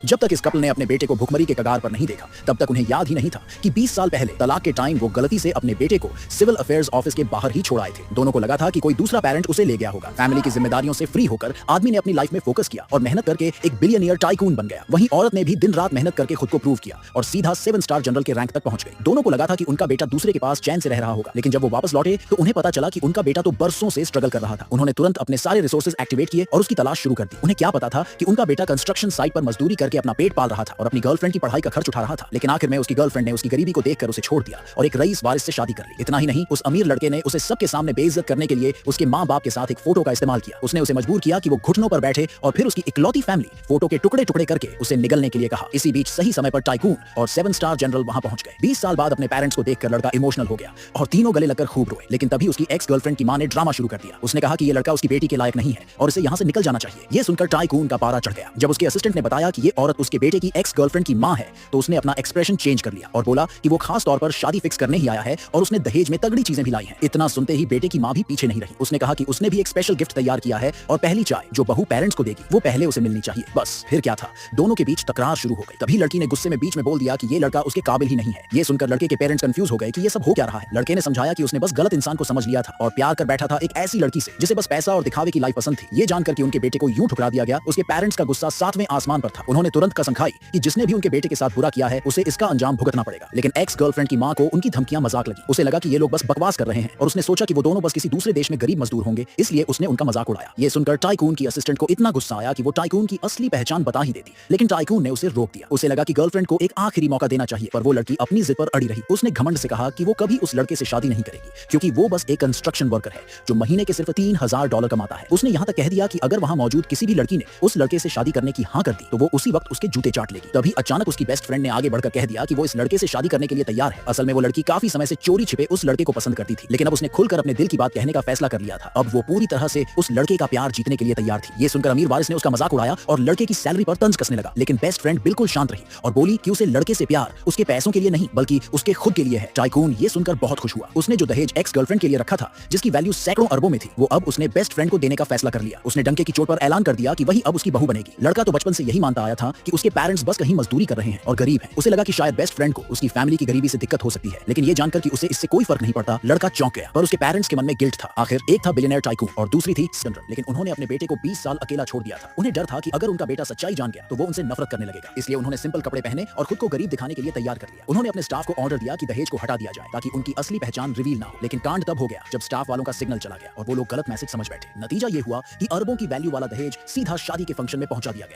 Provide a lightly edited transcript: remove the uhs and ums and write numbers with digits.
जब तक इस कपल ने अपने बेटे को भुखमरी के कगार पर नहीं देखा तब तक उन्हें याद ही नहीं था कि 20 साल पहले तलाक के टाइम वो गलती से अपने बेटे को सिविल अफेयर्स ऑफिस के बाहर ही छोड़ आए थे। दोनों को लगा था कि कोई दूसरा पेरेंट उसे ले गया होगा। फैमिली की जिम्मेदारियों से फ्री होकर आदमी ने अपनी लाइफ में फोकस किया और मेहनत करके एक बिलियनियर टाइकून बन गया। वहीं औरत ने भी दिन रात मेहनत करके खुद को प्रूव किया और सीधा 7 स्टार जनरल के रैंक तक पहुंच गई। दोनों को लगा था कि उनका बेटा दूसरे के पास चैन से रह रहा होगा, लेकिन जब वो वापस लौटे तो उन्हें पता चला कि उनका बेटा तो बरसों से स्ट्रगल कर रहा था। उन्होंने तुरंत अपने सारे रिसोर्सेज एक्टिवेट किए और उसकी तलाश शुरू कर दी। उन्हें क्या पता था कि उनका बेटा कंस्ट्रक्शन साइट पर मजदूरी करके अपना पेट पाल रहा था और अपनी गर्लफ्रेंड की पढ़ाई का खर्च उठा रहा था। लेकिन आखिर में उसकी गर्लफ्रेंड ने उसकी गरीबी को देखकर उसे छोड़ दिया और एक रईस वारिस से शादी कर ली। इतना ही नहीं, उस अमीर लड़के ने उसे सबके सामने बेइज्जत करने के लिए उसके माँ बाप के साथ एक फोटो का इस्तेमाल किया। उसने उसे मजबूर किया कि वो घुटनों पर बैठे और फिर उसकी इकलौती फैमिली फोटो के टुकड़े टुकड़े करके उसे निगलने के लिए कहा। इसी बीच सही समय पर टाइकून और 7 स्टार जनरल वहां पहुंच गए। 20 साल बाद अपने पेरेंट्स को देखकर लड़का इमोशनल हो गया और तीनों गले लगकर खूब रोए। लेकिन तभी उसकी एक्स गर्लफ्रेंड की मां ने ड्रामा शुरू कर दिया। उसने कहा कि ये लड़का उसकी बेटी के लायक नहीं है और इसे यहाँ से निकल जाना चाहिए। ये सुनकर टाइकून का पारा चढ़ गया। जब उसके असिस्टेंट ने बताया कि ये औरत उसके बेटे की एक्स गर्लफ्रेंड की मां है तो उसने अपना एक्सप्रेशन चेंज कर लिया और बोला कि वो खास तौर पर शादी फिक्स करने ही आया है और उसने दहेज में तगड़ी चीजें भी लाई हैं। इतना सुनते ही बेटे की मां भी पीछे नहीं रही। उसने कहा कि उसने भी एक स्पेशल गिफ्ट तैयार किया है और पहली चाय जो बहू पेरेंट्स को देगी वो पहले उसे मिलनी चाहिए। बस फिर क्या था, दोनों के बीच तकरार शुरू हो गई। तभी लड़की ने गुस्से में बीच में बोल दिया कि ये लड़का उसके काबिल ही नहीं है। ये सुनकर लड़के के पेरेंट्स कंफ्यूज हो गए कि ये सब हो क्या रहा है। लड़के ने समझाया कि उसने बस गलत इंसान को समझ लिया था और प्यार कर बैठा था एक ऐसी लड़की से जिसे बस पैसा और दिखावे की लाइफ पसंद थी। ये जानकर कि उनके बेटे को यूं ठुकरा दिया गया, उसके पेरेंट्स का गुस्सा 7वें आसमान पर था। उन्होंने तुरंत कसम खाई कि जिसने भी उनके बेटे के साथ बुरा किया है उसे इसका अंजाम भुगतना पड़ेगा। लेकिन एक्स गर्लफ्रेंड की मां को उनकी धमकियां मजाक लगी। उसे लगा कि ये लोग बस बकवास कर रहे हैं और उसने सोचा कि वो दोनों बस किसी दूसरे देश में गरीब मजदूर होंगे, इसलिए उसने उनका मजाक उड़ाया। ये सुनकर टाइकून की असिस्टेंट को इतना गुस्सा आया कि वो टाइकून की असली पहचान बता ही देती, लेकिन टाइकून ने उसे रोक दिया। उसे लगा कि गर्लफ्रेंड को एक आखिरी मौका देना चाहिए, पर वो लड़की अपनी जिद पर अड़ी रही। उसने घमंड से कहा कि वो कभी उस लड़के से शादी नहीं करेगी क्योंकि वो बस एक कंस्ट्रक्शन वर्कर है जो महीने के सिर्फ $3000 कमाता है। उसने यहाँ तक कह दिया कि अगर वहां मौजूद किसी भी लड़की ने उस लड़के से शादी करने की हाँ कर दी तो वो उसी वक्त उसके जूते चाट लेगी। तभी अचानक उसकी बेस्ट फ्रेंड ने आगे बढ़कर कह दिया कि वो इस लड़के से शादी करने के लिए तैयार है। असल में वो लड़की काफी समय से चोरी छिपे उस लड़के को पसंद करती थी, लेकिन अब उसने खुलकर अपने दिल की बात कहने का फैसला कर लिया था। अब वो पूरी तरह से उस लड़के का प्यार जीतने के लिए तैयार थी। ये सुनकर अमीर वारिस ने उसका मजाक उड़ाया और लड़के की सैलरी पर तंज कसने लगा, लेकिन बेस्ट फ्रेंड बिल्कुल शांत रही और बोली कि उसे लड़के से प्यार उसके पैसों के लिए नहीं बल्कि उसके खुद के लिए है। टाइकून ये सुनकर बहुत खुश हुआ। उसने जो दहेज एक्स गर्लफ्रेंड के लिए रखा था जिसकी वैल्यू सैकड़ों अरबों में थी, वो अब उसने बेस्ट फ्रेंड को देने का फैसला कर लिया। उसने डंके की चोट पर ऐलान कर दिया कि वही अब उसकी बहू बनेगी। लड़का तो बचपन से यही मानता आया था कि उसके पेरेंट्स बस कहीं मजदूरी कर रहे हैं और गरीब हैं। उसे लगा कि शायद बेस्ट फ्रेंड को उसकी फैमिली की गरीबी से दिक्कत हो सकती है, लेकिन ये जानकर कि उसे इससे कोई फर्क नहीं पड़ता, लड़का चौंक गया। पर उसके पेरेंट्स के मन में गिल्ट था। आखिर एक था बिलियनेयर टाइकून और दूसरी थी जनरल, लेकिन उन्होंने अपने बेटे को 20 साल अकेला छोड़ दिया था। उन्हें डर था कि अगर उनका बेटा सच्चाई जान गया तो वो उनसे नफरत करने लगेगा, इसलिए उन्होंने सिंपल कपड़े पहने और खुद को गरीब दिखाने के लिए तैयार कर लिया। उन्होंने अपने स्टाफ को ऑर्डर दिया कि दहेज को हटा दिया जाए ताकि उनकी असली पहचान रिवील ना हो। लेकिन कांड तब हो गया जब स्टाफ वालों का सिग्नल चला गया और वो लोग गलत मैसेज समझ बैठे। नतीजा ये हुआ कि अरबों की वैल्यू वाला दहेज सीधा शादी के फंक्शन में पहुंचा दिया गया।